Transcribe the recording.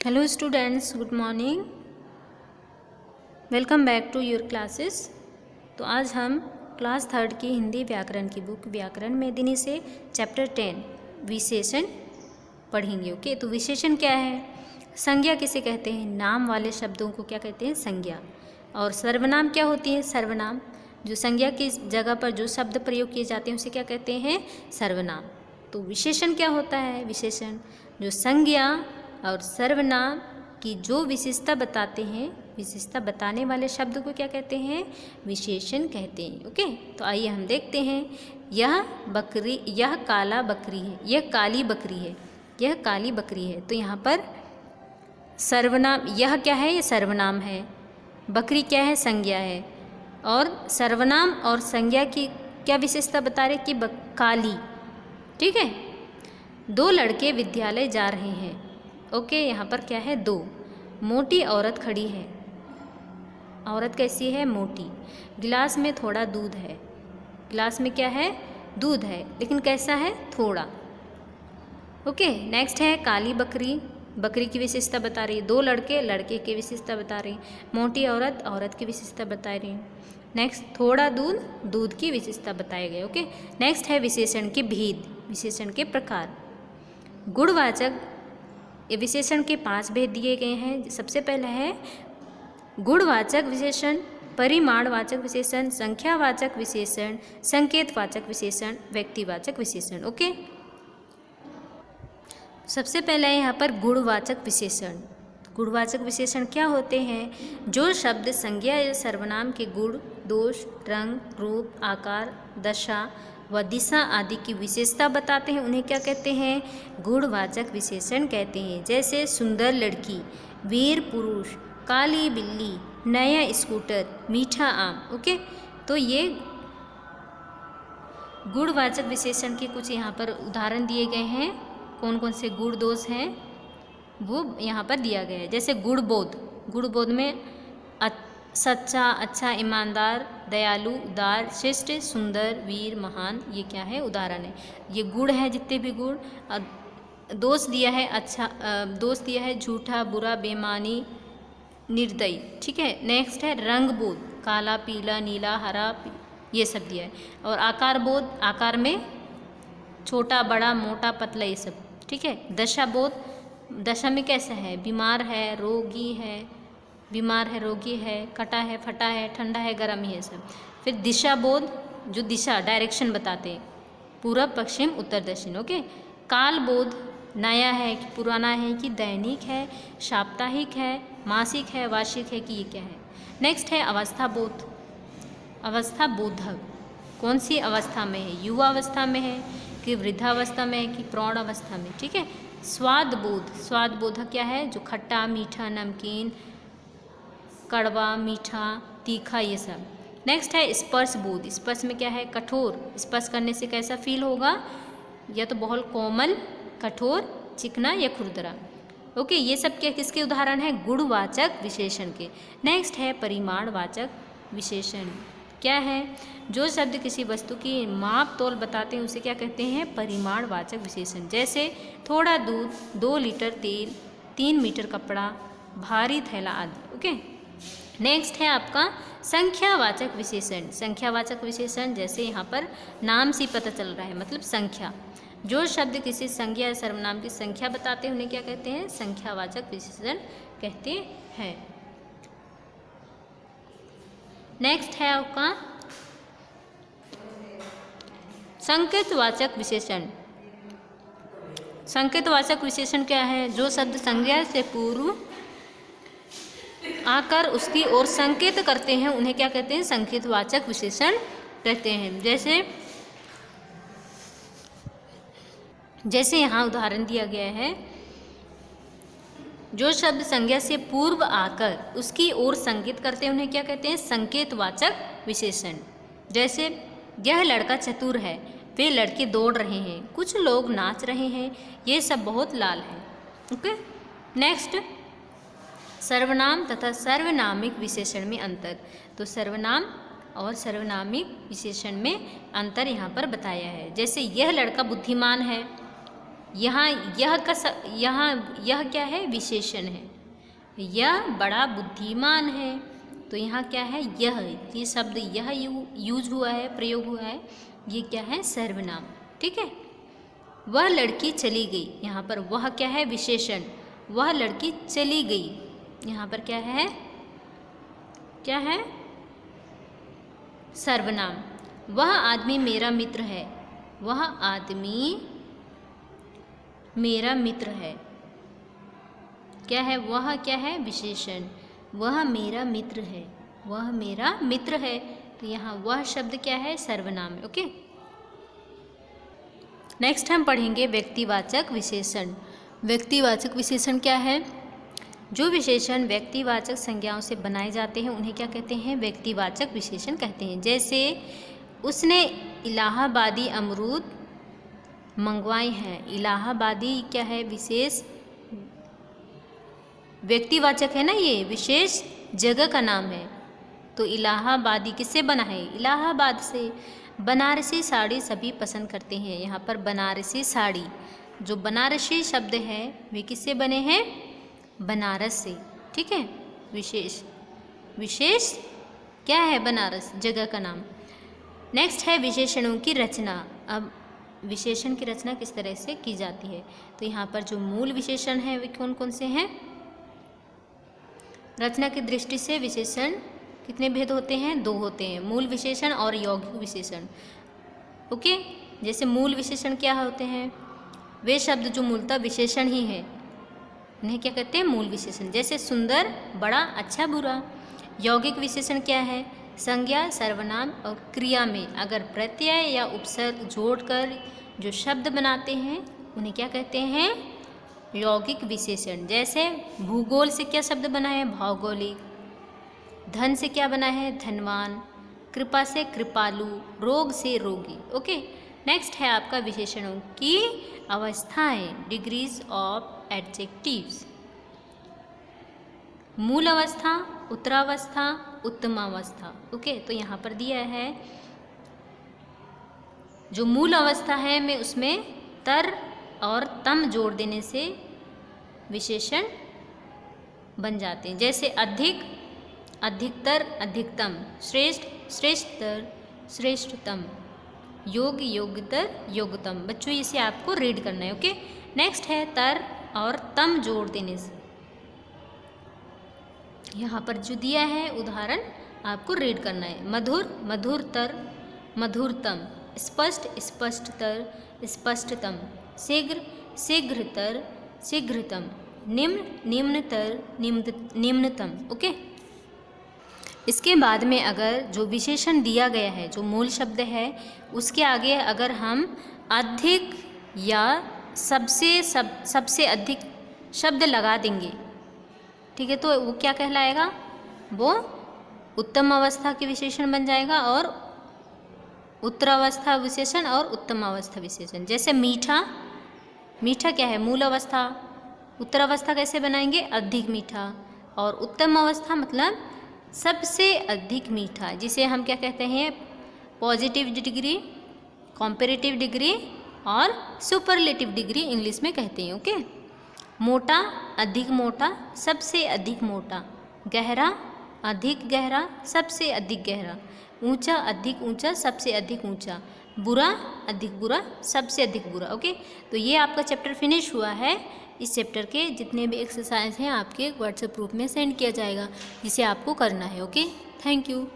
Hello students, good morning. Welcome back to your classes. तो आज हम क्लास 3 की हिंदी व्याकरण की बुक व्याकरण मेदिनी से चैप्टर 10 विशेषण पढ़ेंगे। ओके, तो विशेषण क्या है? संज्ञा किसे कहते हैं? नाम वाले शब्दों को क्या कहते हैं? संज्ञा। और सर्वनाम क्या होती है? सर्वनाम। जो संज्ञा की जगह पर जो शब्द प्रयोग किए जाते हैं उसे क्या कहते हैं? सर्वनाम। तो विशेषण क्या होता है? विशेषण जो संज्ञा और सर्वनाम की जो विशेषता बताते हैं, विशेषता बताने वाले शब्द को क्या कहते हैं? विशेषण कहते हैं। ओके, तो आइए हम देखते हैं। यह बकरी, यह काला बकरी है, यह काली बकरी है, यह काली बकरी है। तो यहाँ पर सर्वनाम, यह क्या है? ये सर्वनाम है। बकरी क्या है? संज्ञा है। और सर्वनाम और संज्ञा की क्या विशेषता बता रहे कि काली। ठीक है। दो लड़के विद्यालय जा रहे हैं। ओके, यहाँ पर क्या है? दो। मोटी औरत खड़ी है। औरत कैसी है? मोटी। गिलास में थोड़ा दूध है। गिलास में क्या है? दूध है, लेकिन कैसा है? थोड़ा। ओके, नेक्स्ट है काली बकरी। बकरी की विशेषता बता रही है। दो लड़के, लड़के की विशेषता बता रही। मोटी औरत, औरत की विशेषता बता रही। नेक्स्ट थोड़ा दूध, दूध की विशेषता बताए गए। ओके, नेक्स्ट है विशेषण के भेद, विशेषण के प्रकार। गुणवाचक, ये विशेषण के 5 भेद दिए गए हैं। सबसे पहला है गुणवाचक विशेषण, परिमाणवाचक विशेषण, संख्यावाचक विशेषण, संकेतवाचक विशेषण, व्यक्तिवाचक विशेषण। ओके, सबसे पहला है यहाँ पर गुणवाचक विशेषण। गुणवाचक विशेषण क्या होते हैं? जो शब्द संज्ञा या सर्वनाम के गुण, दोष, रंग, रूप, आकार, दशा व दिशा आदि की विशेषता बताते हैं उन्हें क्या कहते हैं? गुणवाचक विशेषण कहते हैं। जैसे सुंदर लड़की, वीर पुरुष, काली बिल्ली, नया स्कूटर, मीठा आम। ओके, तो ये गुणवाचक विशेषण के कुछ यहाँ पर उदाहरण दिए गए हैं। कौन कौन से गुण दोष हैं वो यहाँ पर दिया गया है। जैसे गुणबोध, गुणबोध में सच्चा, अच्छा, ईमानदार, दयालु, उदार, शिष्ट, सुंदर, वीर, महान, ये क्या है? उदाहरण है। ये गुण है, जितने भी गुण। दोष दिया है अच्छा, दोष दिया है झूठा, बुरा, बेईमानी, निर्दयी। ठीक है। नेक्स्ट है रंगबोध, काला, पीला, नीला, हरा, ये सब दिया है। और आकार बोध, आकार में छोटा, बड़ा, मोटा, पतला, ये सब। ठीक है। दशा बोध, दशा में कैसा है? बीमार है, रोगी है, बीमार है, रोगी है, कटा है, फटा है, ठंडा है, गर्म है, सब। फिर दिशा बोध, जो दिशा, डायरेक्शन बताते हैं, पूरब, पश्चिम, उत्तर, दक्षिण। ओके। काल बोध, नया है कि पुराना है कि दैनिक है, साप्ताहिक है, मासिक है, वार्षिक है कि ये क्या है? नेक्स्ट है अवस्था बोध। अवस्था बोधक, कौन सी अवस्था में है? युवा अवस्था में है कि वृद्धावस्था में है कि प्रौढ़ अवस्था में? ठीक है। स्वाद बोध, स्वाद बोधक क्या है? जो खट्टा, मीठा, नमकीन, कड़वा, मीठा, तीखा, ये सब। नेक्स्ट है स्पर्श बोध। स्पर्श में क्या है? कठोर, स्पर्श करने से कैसा फील होगा? या तो बहुत कोमल, कठोर, चिकना या खुरदरा। ओके, ये सब क्या किसके उदाहरण है? गुणवाचक विशेषण के। नेक्स्ट है परिमाणवाचक विशेषण। क्या है? जो शब्द किसी वस्तु की माप तोल बताते हैं उसे क्या कहते हैं? परिमाणवाचक विशेषण। जैसे थोड़ा दूध, 2 लीटर तेल, 3 मीटर कपड़ा, भारी थैला आदि। ओके। नेक्स्ट है आपका संख्यावाचक विशेषण। संख्यावाचक विशेषण जैसे यहाँ पर नाम से पता चल रहा है, मतलब संख्या। जो शब्द किसी संज्ञा या सर्वनाम की संख्या बताते हैं उन्हें क्या कहते हैं? संख्यावाचक विशेषण कहते हैं। नेक्स्ट है आपका संकेतवाचक विशेषण। संकेतवाचक विशेषण क्या है? जो शब्द संज्ञा से पूर्व आकर उसकी ओर संकेत करते हैं उन्हें क्या कहते हैं? संकेतवाचक विशेषण कहते हैं। जैसे यहाँ उदाहरण दिया गया है, जो शब्द संज्ञा से पूर्व आकर उसकी ओर संकेत करते हैं उन्हें क्या कहते हैं? संकेतवाचक विशेषण। जैसे यह लड़का चतुर है, वे लड़के दौड़ रहे हैं, कुछ लोग नाच रहे हैं, ये सब बहुत लाल है। ओके। नेक्स्ट सर्वनाम तथा सर्वनामिक विशेषण में अंतर। तो सर्वनाम और सर्वनामिक विशेषण में अंतर यहाँ पर बताया है। जैसे यह लड़का बुद्धिमान है, यहाँ यह क्या है, विशेषण है। यह बड़ा बुद्धिमान है, तो यहाँ क्या है, यह, ये शब्द यह यूज हुआ है, प्रयोग हुआ है, ये क्या है, सर्वनाम। ठीक है। वह लड़की चली गई, यहाँ पर वह क्या है, विशेषण। वह लड़की चली गई, यहाँ पर क्या है, सर्वनाम। वह आदमी मेरा मित्र है, वह आदमी मेरा मित्र है, क्या है, वह क्या है, विशेषण। वह मेरा मित्र है, वह मेरा मित्र है, तो यहाँ वह शब्द क्या है, सर्वनाम है। ओके। नेक्स्ट हम पढ़ेंगे व्यक्तिवाचक विशेषण। व्यक्तिवाचक विशेषण क्या है? जो विशेषण व्यक्तिवाचक संज्ञाओं से बनाए जाते हैं उन्हें क्या कहते हैं, व्यक्तिवाचक विशेषण कहते हैं। जैसे उसने इलाहाबादी अमरूद मंगवाए हैं। इलाहाबादी क्या है, विशेष व्यक्तिवाचक है ना, ये विशेष जगह का नाम है। तो इलाहाबादी किससे बना है, इलाहाबाद से। बनारसी साड़ी सभी पसंद करते हैं, यहाँ पर बनारसी साड़ी, जो बनारसी शब्द है वे किससे बने हैं, बनारस से। ठीक है। विशेष क्या है, बनारस जगह का नाम। नेक्स्ट है विशेषणों की रचना। अब विशेषण की रचना किस तरह से की जाती है, तो यहाँ पर जो मूल विशेषण हैं वे कौन कौन से हैं। रचना की दृष्टि से विशेषण कितने भेद होते हैं, 2 होते हैं, मूल विशेषण और यौगिक विशेषण। ओके। जैसे मूल विशेषण क्या होते हैं, वे शब्द जो मूलतः विशेषण ही है उन्हें क्या कहते हैं, मूल विशेषण। जैसे सुंदर, बड़ा, अच्छा, बुरा। यौगिक विशेषण क्या है, संज्ञा, सर्वनाम और क्रिया में अगर प्रत्यय या उपसर्ग जोड़कर जो शब्द बनाते हैं उन्हें क्या कहते हैं, यौगिक विशेषण। जैसे भूगोल से क्या शब्द बना है, भौगोलिक। धन से क्या बना है, धनवान। कृपा से कृपालु। रोग से रोगी। ओके। नेक्स्ट है आपका विशेषणों की अवस्थाएं, डिग्रीज ऑफ एडजेक्टिव्स। मूल अवस्था, उत्तरावस्था, उत्तमावस्था। ओके। तो यहाँ पर दिया है जो मूल अवस्था है में उसमें तर और तम जोड़ देने से विशेषण बन जाते हैं। जैसे अधिक, अधिकतर, अधिकतम। श्रेष्ठ, श्रेष्ठतर, श्रेष्ठतम। योग, योग्यतर, योग्यतम। बच्चों इसे आपको रीड करना है। ओके। नेक्स्ट है तर और तम जोड़ देने से। यहाँ पर जो दिया है उदाहरण आपको रीड करना है। मधुर, मधुरतर, मधुरतम। स्पष्ट, स्पष्टतर, स्पष्टतम। शीघ्र, शीघ्रतर, शीघ्रतम। निम्न, निम्नतर, निम्नतम। ओके। इसके बाद में अगर जो विशेषण दिया गया है, जो मूल शब्द है, उसके आगे अगर हम अधिक या सबसे अधिक शब्द लगा देंगे, ठीक है, तो वो क्या कहलाएगा, वो उत्तम अवस्था के विशेषण बन जाएगा और उत्तरावस्था विशेषण और उत्तम अवस्था विशेषण। जैसे मीठा, मीठा क्या है, मूल अवस्था। उत्तरावस्था कैसे बनाएंगे, अधिक मीठा। और उत्तम अवस्था मतलब सबसे अधिक मीठा, जिसे हम क्या कहते हैं, पॉजिटिव डिग्री, कॉम्पेरेटिव डिग्री और सुपरलेटिव डिग्री इंग्लिश में कहते हैं। ओके। मोटा, अधिक मोटा, सबसे अधिक मोटा। गहरा, अधिक गहरा, सबसे अधिक गहरा। ऊंचा, अधिक ऊंचा, सबसे अधिक ऊंचा। बुरा, अधिक बुरा, सबसे अधिक बुरा। ओके। तो ये आपका चैप्टर फिनिश हुआ है। इस चैप्टर के जितने भी एक्सरसाइज हैं आपके व्हाट्सएप ग्रुप में सेंड किया जाएगा, जिसे आपको करना है। ओके। Thank you.